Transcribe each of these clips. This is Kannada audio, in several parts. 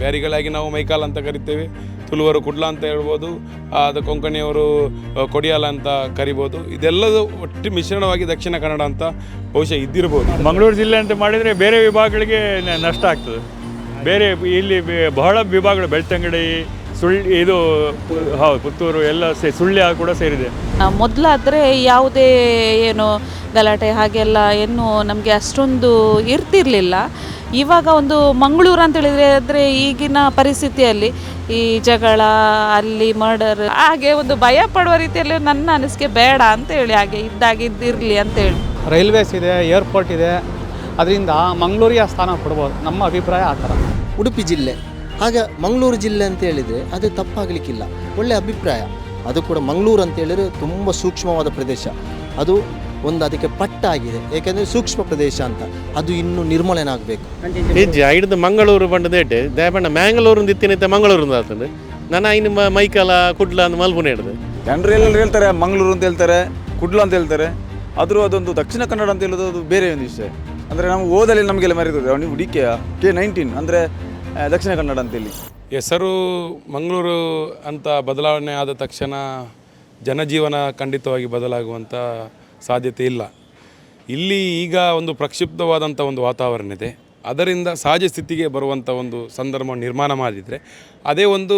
ಬ್ಯಾರಿಗಳಾಗಿ ನಾವು ಮೈಕಾಲ್ ಅಂತ ಕರಿತೇವೆ, ತುಳುವರು ಕುಡ್ಲ ಅಂತ ಹೇಳ್ಬೋದು, ಅದು ಕೊಂಕಣಿಯವರು ಕೊಡಿಯಾಲ ಅಂತ ಕರಿಬೋದು. ಇದೆಲ್ಲದೂ ಒಟ್ಟು ಮಿಶ್ರಣವಾಗಿ ದಕ್ಷಿಣ ಕನ್ನಡ ಅಂತ ಬಹುಶಃ ಇದ್ದಿರ್ಬೋದು. ಮಂಗಳೂರು ಜಿಲ್ಲೆ ಅಂತ ಮಾಡಿದರೆ ಬೇರೆ ವಿಭಾಗಗಳಿಗೆ ನಷ್ಟ ಆಗ್ತದೆ. ಬೇರೆ ಇಲ್ಲಿ ಬಹಳ ವಿಭಾಗಗಳು, ಬೆಳ್ತಂಗಡಿ, ಇದು ಹೌದು, ಪುತ್ತೂರು ಎಲ್ಲ ಸುಳ್ಯ ಕೂಡ ಸೇರಿದೆ. ಮೊದಲಾದರೆ ಯಾವುದೇ ಏನು ಗಲಾಟೆ ಹಾಗೆಲ್ಲ ಏನು ನಮಗೆ ಅಷ್ಟೊಂದು ಇರ್ತಿರಲಿಲ್ಲ. ಇವಾಗ ಒಂದು ಮಂಗಳೂರು ಅಂತ ಹೇಳಿದರೆ ಈಗಿನ ಪರಿಸ್ಥಿತಿಯಲ್ಲಿ ಈ ಜಗಳ, ಅಲ್ಲಿ ಮರ್ಡರ್, ಹಾಗೆ ಒಂದು ಭಯ ಪಡುವ ರೀತಿಯಲ್ಲಿ ನನ್ನ ಅನಿಸಿಕೆ ಬೇಡ ಅಂತೇಳಿ, ಹಾಗೆ ಇದ್ದಾಗಿದ್ದಿರಲಿ ಅಂತೇಳಿ. ರೈಲ್ವೇಸ್ ಇದೆ, ಏರ್ಪೋರ್ಟ್ ಇದೆ, ಅದರಿಂದ ಮಂಗಳೂರಿಗೆ ಸ್ಥಾನ ಕೊಡ್ಬೋದು, ನಮ್ಮ ಅಭಿಪ್ರಾಯ ಆ ಥರ. ಉಡುಪಿ ಜಿಲ್ಲೆ ಹಾಗೆ ಮಂಗಳೂರು ಜಿಲ್ಲೆ ಅಂತ ಹೇಳಿದರೆ ಅದು ತಪ್ಪಾಗಲಿಕ್ಕಿಲ್ಲ, ಒಳ್ಳೆಯ ಅಭಿಪ್ರಾಯ. ಅದು ಕೂಡ ಮಂಗಳೂರು ಅಂತ ಹೇಳಿದರೆ ತುಂಬ ಸೂಕ್ಷ್ಮವಾದ ಪ್ರದೇಶ, ಅದು ಒಂದು ಅದಕ್ಕೆ ಪಟ್ಟ ಆಗಿದೆ, ಏಕೆಂದರೆ ಸೂಕ್ಷ್ಮ ಪ್ರದೇಶ ಅಂತ. ಅದು ಇನ್ನೂ ನಿರ್ಮೂಲನಾಗಬೇಕು. ಹೆಜ್ಜೆ ಹಿಡಿದು ಮಂಗಳೂರು ಬಂಡದೇಟೆ ದಯಪಂಡ ಮ್ಯಾಂಗ್ಳೂರು ಇತ್ತಿನಿತ್ತ ಮಂಗಳೂರು ಆಗ್ತದೆ. ನಾನು ಇನ್ನು ಮೈಕಾಲ ಕುಡ್ಲ ಅಂತ ಮಲ್ಪುನೆ ಹಿಡಿದು ಜನರು ಎಲ್ಲರೂ ಹೇಳ್ತಾರೆ ಮಂಗಳೂರು ಅಂತ ಹೇಳ್ತಾರೆ, ಕುಡ್ಲ ಅಂತ ಹೇಳ್ತಾರೆ. ಆದರೂ ಅದೊಂದು ದಕ್ಷಿಣ ಕನ್ನಡ ಅಂತ ಹೇಳೋದು ಅದು ಬೇರೆ ಒಂದು ವಿಷಯ. ಅಂದರೆ ನಾವು ಓದಲ್ಲಿ ನಮಗೆಲ್ಲ ಮರೀತದೆ, ನೀವು ಡಿ.ಕೆ K19 ಅಂದರೆ ದಕ್ಷಿಣ ಕನ್ನಡ ಅಂತೇಳಿ. ಹೆಸರು ಮಂಗಳೂರು ಅಂತ ಬದಲಾವಣೆ ಆದ ತಕ್ಷಣ ಜನಜೀವನ ಖಂಡಿತವಾಗಿ ಬದಲಾಗುವಂಥ ಸಾಧ್ಯತೆ ಇಲ್ಲ. ಇಲ್ಲಿ ಈಗ ಒಂದು ಪ್ರಕ್ಷಿಪ್ತವಾದಂಥ ಒಂದು ವಾತಾವರಣ ಇದೆ, ಅದರಿಂದ ಸಹಜ ಸ್ಥಿತಿಗೆ ಬರುವಂಥ ಒಂದು ಸಂದರ್ಭ ನಿರ್ಮಾಣ ಮಾಡಿದರೆ ಅದೇ ಒಂದು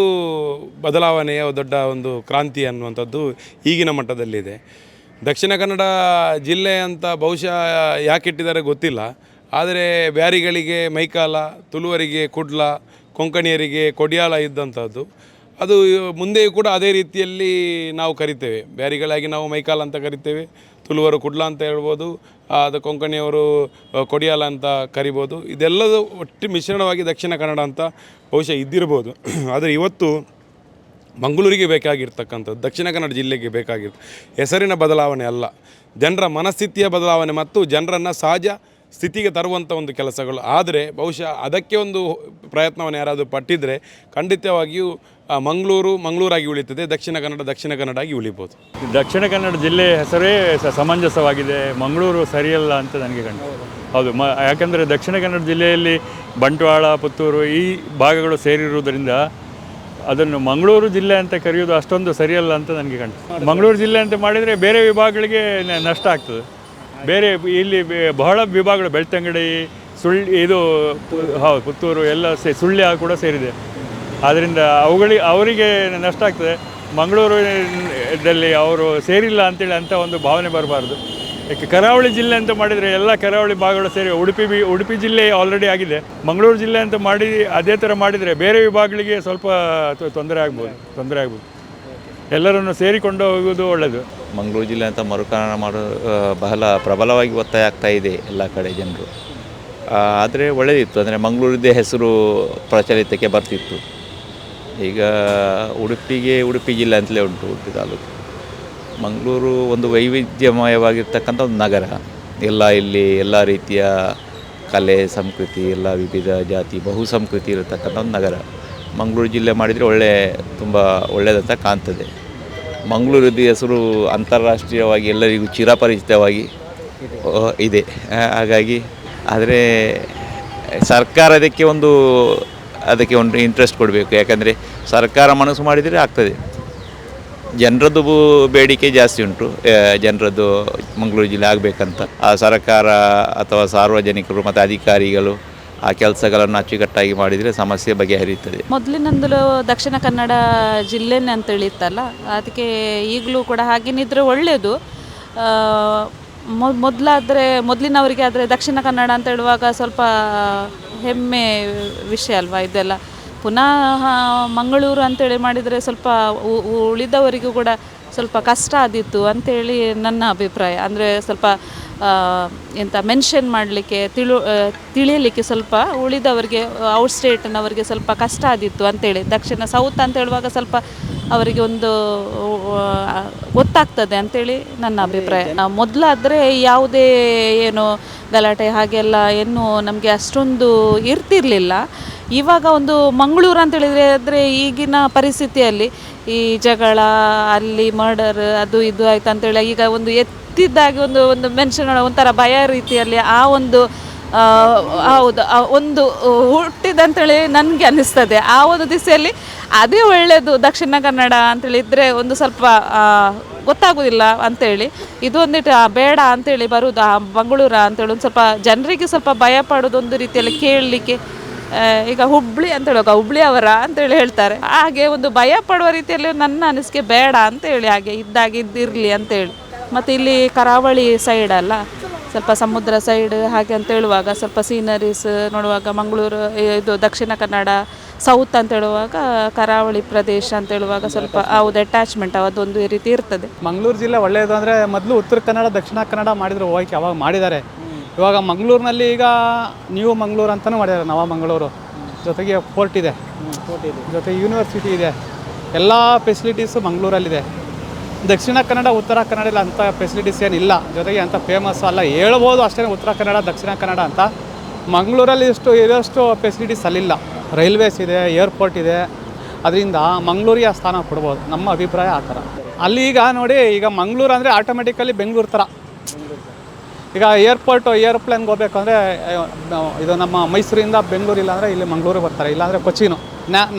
ಬದಲಾವಣೆಯ ದೊಡ್ಡ ಒಂದು ಕ್ರಾಂತಿ ಅನ್ನುವಂಥದ್ದು ಈಗಿನ ಮಟ್ಟದಲ್ಲಿದೆ. ದಕ್ಷಿಣ ಕನ್ನಡ ಜಿಲ್ಲೆ ಅಂತ ಬಹುಶಃ ಯಾಕೆ ಇಟ್ಟಿದ್ದಾರೆ ಗೊತ್ತಿಲ್ಲ, ಆದರೆ ಬ್ಯಾರಿಗಳಿಗೆ ಮೈಕಾಲ, ತುಳುವರಿಗೆ ಕುಡ್ಲ, ಕೊಂಕಣಿಯರಿಗೆ ಕೊಡಿಯಾಲ ಇದ್ದಂಥದ್ದು ಅದು ಮುಂದೆಯೂ ಕೂಡ ಅದೇ ರೀತಿಯಲ್ಲಿ ನಾವು ಕರಿತೇವೆ. ಬ್ಯಾರಿಗಳಾಗಿ ನಾವು ಮೈಕಾಲ ಅಂತ ಕರಿತೇವೆ, ತುಳುವರು ಕುಡ್ಲ ಅಂತ ಹೇಳ್ಬೋದು, ಅದು ಕೊಂಕಣಿಯವರು ಕೊಡಿಯಾಲ ಅಂತ ಕರಿಬೋದು. ಇದೆಲ್ಲದೂ ಒಟ್ಟು ಮಿಶ್ರಣವಾಗಿ ದಕ್ಷಿಣ ಕನ್ನಡ ಅಂತ ಬಹುಶಃ ಇದ್ದಿರ್ಬೋದು. ಆದರೆ ಇವತ್ತು ಮಂಗಳೂರಿಗೆ ಬೇಕಾಗಿರ್ತಕ್ಕಂಥದ್ದು, ದಕ್ಷಿಣ ಕನ್ನಡ ಜಿಲ್ಲೆಗೆ ಬೇಕಾಗಿರ್ತದೆ ಹೆಸರಿನ ಬದಲಾವಣೆ ಅಲ್ಲ, ಜನರ ಮನಸ್ಥಿತಿಯ ಬದಲಾವಣೆ ಮತ್ತು ಜನರನ್ನು ಸಹಜ ಸ್ಥಿತಿಗೆ ತರುವಂಥ ಒಂದು ಕೆಲಸಗಳು. ಆದರೆ ಬಹುಶಃ ಅದಕ್ಕೆ ಒಂದು ಪ್ರಯತ್ನವನ್ನು ಯಾರಾದರೂ ಪಟ್ಟಿದ್ದರೆ ಖಂಡಿತವಾಗಿಯೂ ಮಂಗಳೂರಾಗಿ ಉಳಿತದೆ, ದಕ್ಷಿಣ ಕನ್ನಡ ಆಗಿ ಉಳಿಬೋದು. ದಕ್ಷಿಣ ಕನ್ನಡ ಜಿಲ್ಲೆ ಹೆಸರೇ ಸಮಂಜಸವಾಗಿದೆ, ಮಂಗಳೂರು ಸರಿಯಲ್ಲ ಅಂತ ನನಗೆ ಕಂಡು. ಹೌದು, ಯಾಕಂದರೆ ದಕ್ಷಿಣ ಕನ್ನಡ ಜಿಲ್ಲೆಯಲ್ಲಿ ಬಂಟ್ವಾಳ, ಪುತ್ತೂರು ಈ ಭಾಗಗಳು ಸೇರಿರುವುದರಿಂದ ಅದನ್ನು ಮಂಗಳೂರು ಜಿಲ್ಲೆ ಅಂತ ಕರೆಯೋದು ಅಷ್ಟೊಂದು ಸರಿಯಲ್ಲ ಅಂತ ನನಗೆ ಕಂಡು. ಮಂಗಳೂರು ಜಿಲ್ಲೆ ಅಂತ ಮಾಡಿದರೆ ಬೇರೆ ವಿಭಾಗಗಳಿಗೆ ನಷ್ಟ ಆಗ್ತದೆ. ಬೇರೆ ಇಲ್ಲಿ ಬಹಳ ವಿಭಾಗಗಳು, ಬೆಳ್ತಂಗಡಿ, ಇದು ಹೌದು, ಪುತ್ತೂರು ಎಲ್ಲ ಸುಳ್ಯ ಕೂಡ ಸೇರಿದೆ. ಆದ್ದರಿಂದ ಅವರಿಗೆ ನಷ್ಟ ಆಗ್ತದೆ. ಮಂಗಳೂರಿನಲ್ಲಿ ಅವರು ಸೇರಿಲ್ಲ ಅಂತೇಳಿ ಅಂಥ ಒಂದು ಭಾವನೆ ಬರಬಾರ್ದು. ಯಾಕೆ ಕರಾವಳಿ ಜಿಲ್ಲೆ ಅಂತ ಮಾಡಿದರೆ ಎಲ್ಲ ಕರಾವಳಿ ಭಾಗಗಳು ಸೇರಿ ಉಡುಪಿ ಜಿಲ್ಲೆ ಆಲ್ರೆಡಿ ಆಗಿದೆ. ಮಂಗಳೂರು ಜಿಲ್ಲೆ ಅಂತ ಮಾಡಿ ಅದೇ ಥರ ಮಾಡಿದರೆ ಬೇರೆ ವಿಭಾಗಗಳಿಗೆ ಸ್ವಲ್ಪ ತೊಂದರೆ ಆಗ್ಬೋದು. ಎಲ್ಲರನ್ನು ಸೇರಿಕೊಂಡು ಹೋಗುವುದು ಒಳ್ಳೆಯದು. ಮಂಗಳೂರು ಜಿಲ್ಲೆ ಅಂತ ಮರುಕರಣ ಬಹಳ ಪ್ರಬಲವಾಗಿ ಒತ್ತಾಯ ಆಗ್ತಾ ಇದೆ ಎಲ್ಲ ಕಡೆ ಜನರು. ಆದರೆ ಒಳ್ಳೆಯದಿತ್ತು, ಅಂದರೆ ಮಂಗಳೂರಿದ್ದೇ ಹೆಸರು ಪ್ರಚಲಿತಕ್ಕೆ ಬರ್ತಿತ್ತು. ಈಗ ಉಡುಪಿ ಜಿಲ್ಲೆ ಅಂತಲೇ ಉಂಟು, ಉಡುಪಿ ತಾಲೂಕು. ಮಂಗಳೂರು ಒಂದು ವೈವಿಧ್ಯಮಯವಾಗಿರ್ತಕ್ಕಂಥ ಒಂದು ನಗರ. ಇಲ್ಲಿ ಎಲ್ಲ ರೀತಿಯ ಕಲೆ, ಸಂಸ್ಕೃತಿ, ಎಲ್ಲ ವಿವಿಧ ಜಾತಿ, ಬಹುಸಂಸ್ಕೃತಿ ಇರತಕ್ಕಂಥ ಒಂದು ನಗರ. ಮಂಗಳೂರು ಜಿಲ್ಲೆ ಮಾಡಿದರೆ ತುಂಬ ಒಳ್ಳೆಯದಂತ ಕಾಣ್ತದೆ. ಮಂಗಳೂರಿದ್ದು ಹೆಸರು ಅಂತಾರಾಷ್ಟ್ರೀಯವಾಗಿ ಎಲ್ಲರಿಗೂ ಚಿರಪರಿಚಿತವಾಗಿ ಇದೆ. ಹಾಗಾಗಿ ಆದರೆ ಸರ್ಕಾರ ಅದಕ್ಕೆ ಒಂದು ಇಂಟ್ರೆಸ್ಟ್ ಕೊಡಬೇಕು. ಯಾಕಂದರೆ ಸರ್ಕಾರ ಮನಸ್ಸು ಮಾಡಿದರೆ ಆಗ್ತದೆ. ಜನರದ್ದು ಬೇಡಿಕೆ ಜಾಸ್ತಿ ಉಂಟು, ಜನರದ್ದು ಮಂಗಳೂರು ಜಿಲ್ಲೆ ಆಗಬೇಕಂತ. ಆ ಸರ್ಕಾರ ಅಥವಾ ಸಾರ್ವಜನಿಕರು ಮತ್ತು ಅಧಿಕಾರಿಗಳು ಆ ಕೆಲಸಗಳನ್ನು ಅಚ್ಚುಕಟ್ಟಾಗಿ ಮಾಡಿದರೆ ಸಮಸ್ಯೆ ಬಗೆಹರಿಯುತ್ತದೆ. ಮೊದಲಿನಿಂದಲೂ ದಕ್ಷಿಣ ಕನ್ನಡ ಜಿಲ್ಲೆನೇ ಅಂತೇಳಿ ಇತ್ತಲ್ಲ, ಅದಕ್ಕೆ ಈಗಲೂ ಕೂಡ ಹಾಗೇನಿದ್ರೆ ಒಳ್ಳೆಯದು. ಮೊದಲಿನವರಿಗೆ ಆದರೆ ದಕ್ಷಿಣ ಕನ್ನಡ ಅಂತ ಹೇಳುವಾಗ ಸ್ವಲ್ಪ ಹೆಮ್ಮೆ ವಿಷಯ ಅಲ್ವಾ ಇದೆಲ್ಲ. ಪುನಃ ಮಂಗಳೂರು ಅಂತೇಳಿ ಮಾಡಿದರೆ ಸ್ವಲ್ಪ ಉಳಿದವರಿಗೂ ಕೂಡ ಸ್ವಲ್ಪ ಕಷ್ಟ ಆದಿತ್ತು ಅಂಥೇಳಿ ನನ್ನ ಅಭಿಪ್ರಾಯ. ಅಂದರೆ ಸ್ವಲ್ಪ ಮೆನ್ಷನ್ ಮಾಡಲಿಕ್ಕೆ ತಿಳಿಯಲಿಕ್ಕೆ ಸ್ವಲ್ಪ ಉಳಿದವರಿಗೆ, ಔಟ್ ಸ್ಟೇಟ್ನವರಿಗೆ ಸ್ವಲ್ಪ ಕಷ್ಟ ಆದಿತ್ತು ಅಂಥೇಳಿ. ದಕ್ಷಿಣ ಸೌತ್ ಅಂತ ಹೇಳುವಾಗ ಸ್ವಲ್ಪ ಅವರಿಗೆ ಒಂದು ಗೊತ್ತಾಗ್ತದೆ ಅಂಥೇಳಿ ನನ್ನ ಅಭಿಪ್ರಾಯ. ಮೊದಲಾದರೆ ಯಾವುದೇ ಏನು ಗಲಾಟೆ ಹಾಗೆಲ್ಲ ಏನು ನಮಗೆ ಅಷ್ಟೊಂದು ಇರ್ತಿರಲಿಲ್ಲ. ಇವಾಗ ಒಂದು ಮಂಗಳೂರು ಅಂತ ಹೇಳಿದರೆ ಈಗಿನ ಪರಿಸ್ಥಿತಿಯಲ್ಲಿ ಈ ಜಗಳ, ಅಲ್ಲಿ ಮರ್ಡರ್, ಅದು ಇದು ಆಯ್ತು ಅಂತೇಳಿ ಈಗ ಒಂದು ಎತ್ತಿದ್ದಾಗಿ ಒಂದು ಮೆನ್ಷನ್ ಒಂಥರ ಭಯ ರೀತಿಯಲ್ಲಿ ಆ ಒಂದು ಹೌದು ಒಂದು ಹುಟ್ಟಿದಂತೇಳಿ ನನಗೆ ಅನ್ನಿಸ್ತದೆ. ಆ ಒಂದು ದಿಸೆಯಲ್ಲಿ ಅದೇ ಒಳ್ಳೆಯದು ದಕ್ಷಿಣ ಕನ್ನಡ ಅಂತೇಳಿ ಇದ್ದರೆ ಒಂದು ಸ್ವಲ್ಪ ಗೊತ್ತಾಗೋದಿಲ್ಲ ಅಂತೇಳಿ. ಇದು ಒಂದಿಟ್ಟು ಬೇಡ ಅಂತೇಳಿ ಬರುವುದು ಮಂಗಳೂರು ಅಂತೇಳಿ ಒಂದು ಸ್ವಲ್ಪ ಜನರಿಗೆ ಸ್ವಲ್ಪ ಭಯ ಪಡೋದು ಒಂದು ರೀತಿಯಲ್ಲಿ ಕೇಳಲಿಕ್ಕೆ. ಈಗ ಹುಬ್ಳಿ ಅಂತ ಹೇಳುವಾಗ ಹುಬ್ಳಿ ಅವರ ಅಂತೇಳಿ ಹೇಳ್ತಾರೆ. ಹಾಗೆ ಒಂದು ಭಯ ಪಡುವ ರೀತಿಯಲ್ಲಿ ನನ್ನ ಅನಿಸಿಕೆ ಬೇಡ ಅಂತೇಳಿ, ಹಾಗೆ ಇದ್ದಾಗೆ ಇದ್ದಿರಲಿ ಅಂತೇಳಿ. ಮತ್ತು ಇಲ್ಲಿ ಕರಾವಳಿ ಸೈಡ್ ಅಲ್ಲ, ಸ್ವಲ್ಪ ಸಮುದ್ರ ಸೈಡ್ ಹಾಗೆ ಅಂತ ಹೇಳುವಾಗ ಸ್ವಲ್ಪ ಸೀನರೀಸ್ ನೋಡುವಾಗ ಮಂಗಳೂರು ಇದು ದಕ್ಷಿಣ ಕನ್ನಡ ಸೌತ್ ಅಂತ ಹೇಳುವಾಗ ಕರಾವಳಿ ಪ್ರದೇಶ ಅಂತ ಹೇಳುವಾಗ ಸ್ವಲ್ಪ ಹೌದು ಅಟ್ಯಾಚ್ಮೆಂಟ್ ಅದೊಂದು ರೀತಿ ಇರ್ತದೆ. ಮಂಗಳೂರು ಜಿಲ್ಲೆ ಒಳ್ಳೆಯದು ಅಂದರೆ ಮೊದಲು ಉತ್ತರ ಕನ್ನಡ ದಕ್ಷಿಣ ಕನ್ನಡ ಮಾಡಿದ್ರು ಹೋಗಿ ಅವಾಗ ಮಾಡಿದ್ದಾರೆ. ಇವಾಗ ಮಂಗಳೂರಿನಲ್ಲಿ ಈಗ ನ್ಯೂ ಮಂಗಳೂರು ಅಂತಲೂ ಮಾಡಿದ್ದಾರೆ, ನವ ಮಂಗಳೂರು. ಜೊತೆಗೆ ಫೋರ್ಟ್ ಇದೆ, ಜೊತೆಗೆ ಯೂನಿವರ್ಸಿಟಿ ಇದೆ, ಎಲ್ಲ ಫೆಸಿಲಿಟೀಸು ಮಂಗಳೂರಲ್ಲಿದೆ. ದಕ್ಷಿಣ ಕನ್ನಡ ಉತ್ತರ ಕನ್ನಡದಲ್ಲಿ ಅಂಥ ಫೆಸಿಲಿಟೀಸ್ ಏನಿಲ್ಲ, ಜೊತೆಗೆ ಅಂಥ ಫೇಮಸ್ ಅಲ್ಲ ಹೇಳ್ಬೋದು ಅಷ್ಟೇ. ಉತ್ತರ ಕನ್ನಡ ದಕ್ಷಿಣ ಕನ್ನಡ ಅಂತ ಮಂಗಳೂರಲ್ಲಿ ಇರೋಷ್ಟು ಫೆಸಿಲಿಟೀಸ್ ಅಲ್ಲಿಲ್ಲ. ರೈಲ್ವೇಸ್ ಇದೆ, ಏರ್ಪೋರ್ಟ್ ಇದೆ, ಅದರಿಂದ ಮಂಗಳೂರಿಗೆ ಸ್ಥಾನ ಕೊಡ್ಬೋದು, ನಮ್ಮ ಅಭಿಪ್ರಾಯ ಆ ಥರ. ಅಲ್ಲಿ ಈಗ ನೋಡಿ, ಈಗ ಮಂಗಳೂರು ಅಂದರೆ ಆಟೋಮೆಟಿಕಲಿ ಬೆಂಗಳೂರು ಥರ. ಈಗ ಏರೋಪ್ಲೇನ್ಗೆ ಹೋಗ್ಬೇಕಂದ್ರೆ ಇದು ನಮ್ಮ ಮೈಸೂರಿಂದ ಬೆಂಗಳೂರು, ಇಲ್ಲಾಂದರೆ ಇಲ್ಲಿ ಮಂಗಳೂರು ಬರ್ತಾರೆ, ಇಲ್ಲಾಂದರೆ ಕೊಚ್ಚಿನು.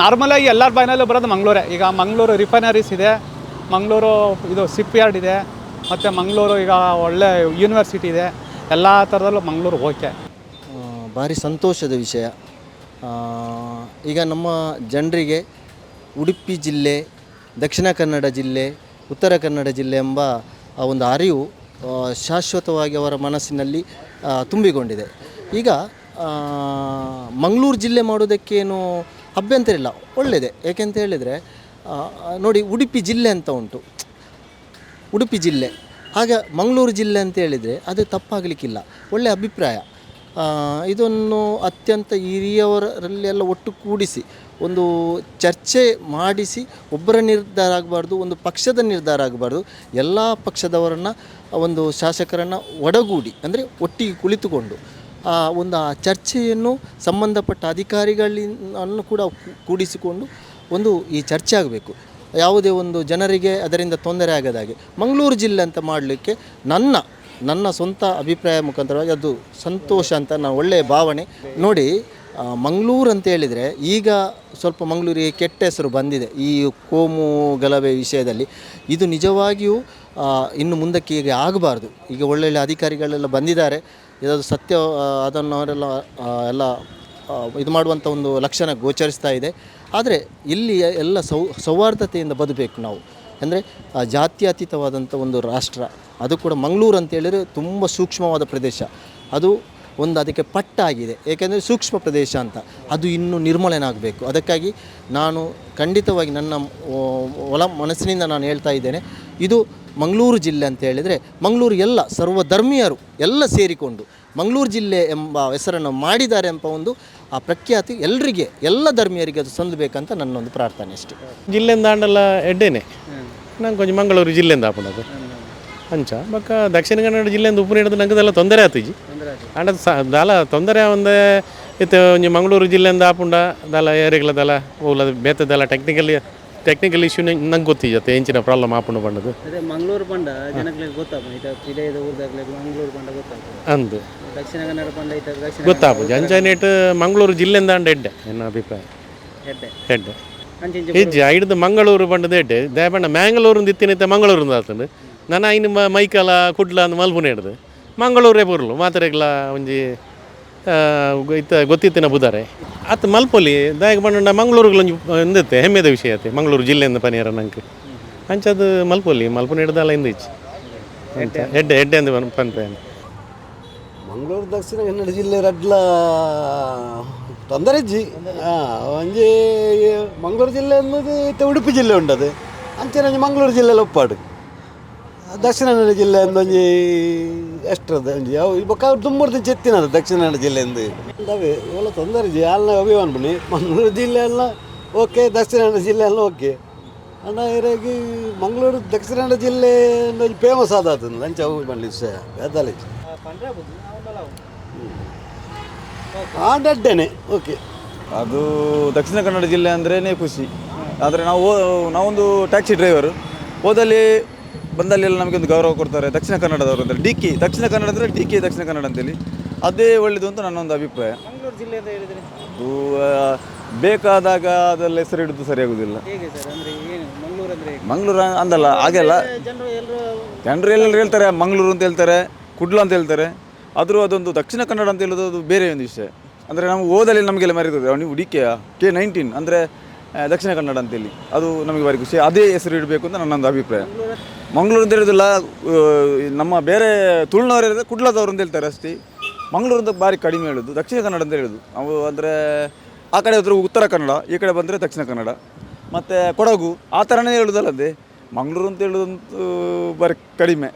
ನಾರ್ಮಲಾಗಿ ಎಲ್ಲರ ಬಾಯಿನಲ್ಲೂ ಬರೋದು ಮಂಗಳೂರೇ. ಈಗ ಮಂಗಳೂರು ರಿಫೈನರೀಸ್ ಇದೆ, ಮಂಗಳೂರು ಇದು ಶಿಪ್ ಯಾರ್ಡ್ ಇದೆ, ಮತ್ತು ಮಂಗಳೂರು ಈಗ ಒಳ್ಳೆ ಯೂನಿವರ್ಸಿಟಿ ಇದೆ, ಎಲ್ಲ ಥರದಲ್ಲೂ ಮಂಗಳೂರು ಓಕೆ. ಭಾರಿ ಸಂತೋಷದ ವಿಷಯ. ಈಗ ನಮ್ಮ ಜನರಿಗೆ ಉಡುಪಿ ಜಿಲ್ಲೆ, ದಕ್ಷಿಣ ಕನ್ನಡ ಜಿಲ್ಲೆ, ಉತ್ತರ ಕನ್ನಡ ಜಿಲ್ಲೆ ಎಂಬ ಆ ಒಂದು ಅರಿವು ಶಾಶ್ವತವಾಗಿ ಅವರ ಮನಸ್ಸಿನಲ್ಲಿ ತುಂಬಿಕೊಂಡಿದೆ. ಈಗ ಮಂಗಳೂರು ಜಿಲ್ಲೆ ಮಾಡೋದಕ್ಕೇನು ಅಭ್ಯಂತರ ಇಲ್ಲ, ಒಳ್ಳೆಯದೇ. ಏಕೆಂತ ಹೇಳಿದರೆ ನೋಡಿ, ಉಡುಪಿ ಜಿಲ್ಲೆ ಅಂತ ಉಂಟು, ಉಡುಪಿ ಜಿಲ್ಲೆ. ಆಗ ಮಂಗಳೂರು ಜಿಲ್ಲೆ ಅಂತ ಹೇಳಿದರೆ ಅದು ತಪ್ಪಾಗಲಿಕ್ಕಿಲ್ಲ, ಒಳ್ಳೆಯ ಅಭಿಪ್ರಾಯ. ಇದನ್ನು ಅತ್ಯಂತ ಹಿರಿಯವರಲ್ಲೆಲ್ಲ ಒಟ್ಟು ಕೂಡಿಸಿ ಒಂದು ಚರ್ಚೆ ಮಾಡಿಸಿ ಒಬ್ಬರ ನಿರ್ಧಾರ ಆಗಬಾರ್ದು, ಒಂದು ಪಕ್ಷದ ನಿರ್ಧಾರ ಆಗಬಾರ್ದು. ಎಲ್ಲ ಪಕ್ಷದವರನ್ನು ಒಂದು ಶಾಸಕರನ್ನು ಒಡಗೂಡಿ, ಅಂದರೆ ಒಟ್ಟಿಗೆ ಕುಳಿತುಕೊಂಡು ಒಂದು ಆ ಚರ್ಚೆಯನ್ನು ಸಂಬಂಧಪಟ್ಟ ಅಧಿಕಾರಿಗಳನ್ನು ಕೂಡ ಕೂಡಿಸಿಕೊಂಡು ಒಂದು ಈ ಚರ್ಚೆ ಆಗಬೇಕು. ಯಾವುದೇ ಒಂದು ಜನರಿಗೆ ಅದರಿಂದ ತೊಂದರೆ ಆಗದಾಗೆ ಮಂಗಳೂರು ಜಿಲ್ಲೆ ಅಂತ ಮಾಡಲಿಕ್ಕೆ ನನ್ನ ಸ್ವಂತ ಅಭಿಪ್ರಾಯ ಮುಖಾಂತರವಾಗಿ ಅದು ಸಂತೋಷ ಅಂತ ನಾನು ಒಳ್ಳೆಯ ಭಾವನೆ. ನೋಡಿ, ಮಂಗಳೂರು ಅಂತ ಹೇಳಿದರೆ ಈಗ ಸ್ವಲ್ಪ ಮಂಗಳೂರಿಗೆ ಕೆಟ್ಟ ಹೆಸರು ಬಂದಿದೆ ಈ ಕೋಮು ಗಲಭೆ ವಿಷಯದಲ್ಲಿ. ಇದು ನಿಜವಾಗಿಯೂ ಇನ್ನು ಮುಂದಕ್ಕೆ ಈಗ ಆಗಬಾರ್ದು. ಈಗ ಒಳ್ಳೊಳ್ಳೆ ಅಧಿಕಾರಿಗಳೆಲ್ಲ ಬಂದಿದ್ದಾರೆ, ಇದದು ಸತ್ಯ ಅದನ್ನು ಅವರೆಲ್ಲ ಎಲ್ಲ ಇದು ಮಾಡುವಂಥ ಒಂದು ಲಕ್ಷಣ ಗೋಚರಿಸ್ತಾ ಇದೆ. ಆದರೆ ಇಲ್ಲಿ ಎಲ್ಲ ಸೌಹಾರ್ದತೆಯಿಂದ ಬದುಕಬೇಕು ನಾವು. ಅಂದರೆ ಜಾತ್ಯತೀತವಾದಂಥ ಒಂದು ರಾಷ್ಟ್ರ, ಅದು ಕೂಡ ಮಂಗಳೂರು ಅಂತೇಳಿದರೆ ತುಂಬ ಸೂಕ್ಷ್ಮವಾದ ಪ್ರದೇಶ. ಅದು ಒಂದು ಅದಕ್ಕೆ ಪಟ್ಟ ಆಗಿದೆ, ಏಕೆಂದರೆ ಸೂಕ್ಷ್ಮ ಪ್ರದೇಶ ಅಂತ. ಅದು ಇನ್ನೂ ನಿರ್ಮೂಲನೆ ಆಗಬೇಕು. ಅದಕ್ಕಾಗಿ ನಾನು ಖಂಡಿತವಾಗಿ ನನ್ನ ಒಳ ಮನಸ್ಸಿನಿಂದ ನಾನು ಹೇಳ್ತಾ ಇದ್ದೇನೆ, ಇದು ಮಂಗಳೂರು ಜಿಲ್ಲೆ ಅಂತ ಹೇಳಿದರೆ ಮಂಗಳೂರು ಎಲ್ಲ ಸರ್ವಧರ್ಮೀಯರು ಎಲ್ಲ ಸೇರಿಕೊಂಡು ಮಂಗಳೂರು ಜಿಲ್ಲೆ ಎಂಬ ಹೆಸರನ್ನು ಮಾಡಿದ್ದಾರೆ ಎಂಬ ಒಂದು ಆ ಪ್ರಖ್ಯಾತಿ ಎಲ್ಲರಿಗೆ, ಎಲ್ಲ ಧರ್ಮೀಯರಿಗೆ ಅದು ಸಂದಬೇಕಂತ ನನ್ನೊಂದು ಪ್ರಾರ್ಥನೆ ಅಷ್ಟೇ. ಜಿಲ್ಲೆಯಿಂದ ಆಂಡಲ್ಲ ಎಡ್ಡೆನೆ ನಂಗೆ ಕೊಂಚ ಮಂಗಳೂರು ಜಿಲ್ಲೆಯಿಂದ ಆಪಣದು ಅಂಚ ಬಕ್ಕ ದಕ್ಷಿಣ ಕನ್ನಡ ಜಿಲ್ಲೆಯಿಂದ ಉಪ್ಪು ಹಿಡಿದು ನಂಗೆ ತೊಂದರೆ ಆತುಜಿ ಆಂಡ ದಾಲ ತೊಂದರೆ ಒಂದೇ ಇತ್ತು. ಒಂಜಿ ಮಂಗಳೂರು ಜಿಲ್ಲೆಯಿಂದ ಆಪುಂಡ ದಾಲ ಏರಿಗಳ ದಾಲ ಓಲದು ಬೇತದಲ್ಲ ಟೆಕ್ನಿಕಲ್ ಇಶ್ಯೂ ನಂಗೆ ಗೊತ್ತಿಜತ್ತೆ ಎಂಚಿನ ಪ್ರಾಬ್ಲಮ್ ಆಪುಂಡು ಬಂಡದು ಅದೇ ಮಂಗಳೂರು ಪಂಡ ಜನಗಳಿಗೆ ಗೊತ್ತಾಪು ಇದ ಊರ್ದಾಗಲೇ ಮಂಗಳೂರು ಪಂಡ ಗೊತ್ತಾಪು ಅಂದು ದಕ್ಷಿಣ ಕನ್ನಡ ಪಂಡ ಇತ್ತ ದಕ್ಷಿಣ ಗೊತ್ತಾಪು ಅಂಚನೇಟ್ ಮಂಗಳೂರು ಜಿಲ್ಲೆಯಿಂದ ಅಂಡ ಎಡ್ಡೆ ನನ್ನ ಅಭಿಪ್ರಾಯ ಎಡ್ಡೆ ಹೆಜ್ಜೆ ಹಿಡಿದು ಮಂಗಳೂರು ಬಂಡದ ಎಡ್ಡೆ ದಯಪಂಡ ಮ್ಯಾಂಗ್ಳೂರಿಂದ ಇತ್ತಿನೈತೆ ಮಂಗಳೂರಿಂದ ಆತಂಡು ನಾನು ಐನು ಮೈಕಲ ಕುಡ್ಲ ಅಂದು ಮಲ್ಪುನೆ ಹಿಡ್ದು ಮಂಗಳೂರೇ ಬರಲು ಮಾತ್ರೆಗ್ಲ ಒಂಜಿ ಗೊತ್ತಿತ್ತಿನ ಬುಧಾರೆ ಅತ್ ಮಲ್ಪೊಲಿ ದಾಯಕ ಬಂಡ ಮಂಗಳೂರುಗಳೊಂದು ಇಂದತ್ತೆ ಹೆಮ್ಮೆದ ವಿಷಯ ಆಯ್ತು ಮಂಗಳೂರು ಜಿಲ್ಲೆಯಿಂದ ಪನಿಯರ ನಂಗೆ ಅಂಚದು ಮಲ್ಪೊಲಿ ಮಲ್ಪುನೆ ಹಿಡ್ದಲ್ಲ ಇಂದ ಇಚ್ಚಿ ಎಡ್ಡೆ ಅಂದು ಪನ್ಪೆ ಮಂಗಳೂರು ದಕ್ಷಿಣ ಕನ್ನಡ ಜಿಲ್ಲೆ ರಡ್ಲ ತೊಂದರೆ ಇಜ್ಜಿ ಒಂಜಿ ಮಂಗಳೂರು ಜಿಲ್ಲೆ ಅನ್ನೋದು ಉಡುಪಿ ಜಿಲ್ಲೆ ಉಂಡದು ಅಂಚೆ ಮಂಗಳೂರು ಜಿಲ್ಲೆಲ್ಲ ಒಪ್ಪಾಡು ದಕ್ಷಿಣ ಕನ್ನಡ ಜಿಲ್ಲೆ ಒಂಜಿ ಎಷ್ಟರದ ಒಂಜಿ ಯಾವ ಇವಾಗ ತುಂಬರ್ದು ಚೆತ್ತಿನದು ದಕ್ಷಿಣ ಕನ್ನಡ ಜಿಲ್ಲೆ ಎಂದು ಅದೇ ಒಳ್ಳೆ ತೊಂದರೆ ಇಜ್ಜಿ ಅಲ್ಲ ಅಭಿಮಾನ ಬನ್ನಿ ಮಂಗಳೂರು ಜಿಲ್ಲೆ ಎಲ್ಲ ಓಕೆ, ದಕ್ಷಿಣ ಕನ್ನಡ ಜಿಲ್ಲೆ ಎಲ್ಲ ಓಕೆ ಅಣ್ಣ ಇರಾಗಿ ಮಂಗಳೂರು ದಕ್ಷಿಣ ಕನ್ನಡ ಜಿಲ್ಲೆ ಫೇಮಸ್ ಆದದ್ದು ಲಂಚ ಹೋಗಿ ಬರಲಿ ವಿಷಯ ಬೇದಲ್ಲ ಅಡ್ಡೆನೆ ಓಕೆ. ಅದು ದಕ್ಷಿಣ ಕನ್ನಡ ಜಿಲ್ಲೆ ಅಂದ್ರೇ ಖುಷಿ. ಆದರೆ ನಾವೊಂದು ಟ್ಯಾಕ್ಸಿ ಡ್ರೈವರು ಹೋದಲ್ಲಿ ಬಂದಲ್ಲೆಲ್ಲ ನಮಗೆ ಒಂದು ಗೌರವ ಕೊಡ್ತಾರೆ. ದಕ್ಷಿಣ ಕನ್ನಡದವರು ಅಂದರೆ ಡಿ ಕೆ ದಕ್ಷಿಣ ಕನ್ನಡ ಅಂದರೆ ಡಿ ಕೆ ದಕ್ಷಿಣ ಕನ್ನಡ ಅಂತೇಳಿ ಅದೇ ಒಳ್ಳೆಯದು ಅಂತ ನನ್ನೊಂದು ಅಭಿಪ್ರಾಯ. ಮಂಗಳೂರು ಜಿಲ್ಲೆ ಅಂತ ಹೇಳಿದರೆ ಅದು ಬೇಕಾದಾಗ ಅದೆಲ್ಲ ಹೆಸರು ಹಿಡಿದು ಸರಿಯಾಗುವುದಿಲ್ಲ. ಹೇಗೆ ಸರ್, ಅಂದರೆ ಏನು ಮಂಗಳೂರು ಅಂದರೆ ಮಂಗಳೂರು ಅಂದಲ್ಲ ಹಾಗೆಲ್ಲ ಜನರು ಎಲ್ಲರೂ ಜನರು ಎಲ್ಲರೂ ಹೇಳ್ತಾರೆ ಮಂಗಳೂರು ಅಂತ ಹೇಳ್ತಾರೆ, ಕುಡ್ಲ ಅಂತ ಹೇಳ್ತಾರೆ. ಆದರೂ ಅದೊಂದು ದಕ್ಷಿಣ ಕನ್ನಡ ಅಂತ ಹೇಳೋದು ಅದು ಬೇರೆ ಒಂದು ವಿಷಯ. ಅಂದರೆ ನಾವು ಓದಲ್ಲಿ ನಮಗೆಲ್ಲ ಮರೀತದೆ, ನೀವು ಹುಡುಕಿಯ K19 ಅಂದರೆ ದಕ್ಷಿಣ ಕನ್ನಡ ಅಂತೇಳಿ, ಅದು ನಮಗೆ ಭಾರಿ ಖುಷಿ. ಅದೇ ಹೆಸರು ಇಡಬೇಕು ಅಂತ ನನ್ನೊಂದು ಅಭಿಪ್ರಾಯ. ಮಂಗಳೂರು ಅಂತ ಹೇಳೋದಿಲ್ಲ, ನಮ್ಮ ಬೇರೆ ತುಳುನವರು ಹೇಳಿದ್ರೆ ಕುಡ್ಲದವರು ಅಂತ ಹೇಳ್ತಾರೆ ಅಷ್ಟೇ. ಮಂಗಳೂರು ಅಂತ ಭಾರಿ ಕಡಿಮೆ ಹೇಳೋದು, ದಕ್ಷಿಣ ಕನ್ನಡ ಅಂತ ಹೇಳೋದು. ಅವು ಅಂದರೆ ಆ ಕಡೆ ಹೋದ್ರೆ ಉತ್ತರ ಕನ್ನಡ, ಈ ಕಡೆ ಬಂದರೆ ದಕ್ಷಿಣ ಕನ್ನಡ, ಮತ್ತು ಕೊಡಗು ಆ ಥರನೇ ಹೇಳೋದಲ್ಲದೆ ಮಂಗಳೂರು ಅಂತ ಹೇಳೋದಂತೂ ಭಾರಿ ಕಡಿಮೆ.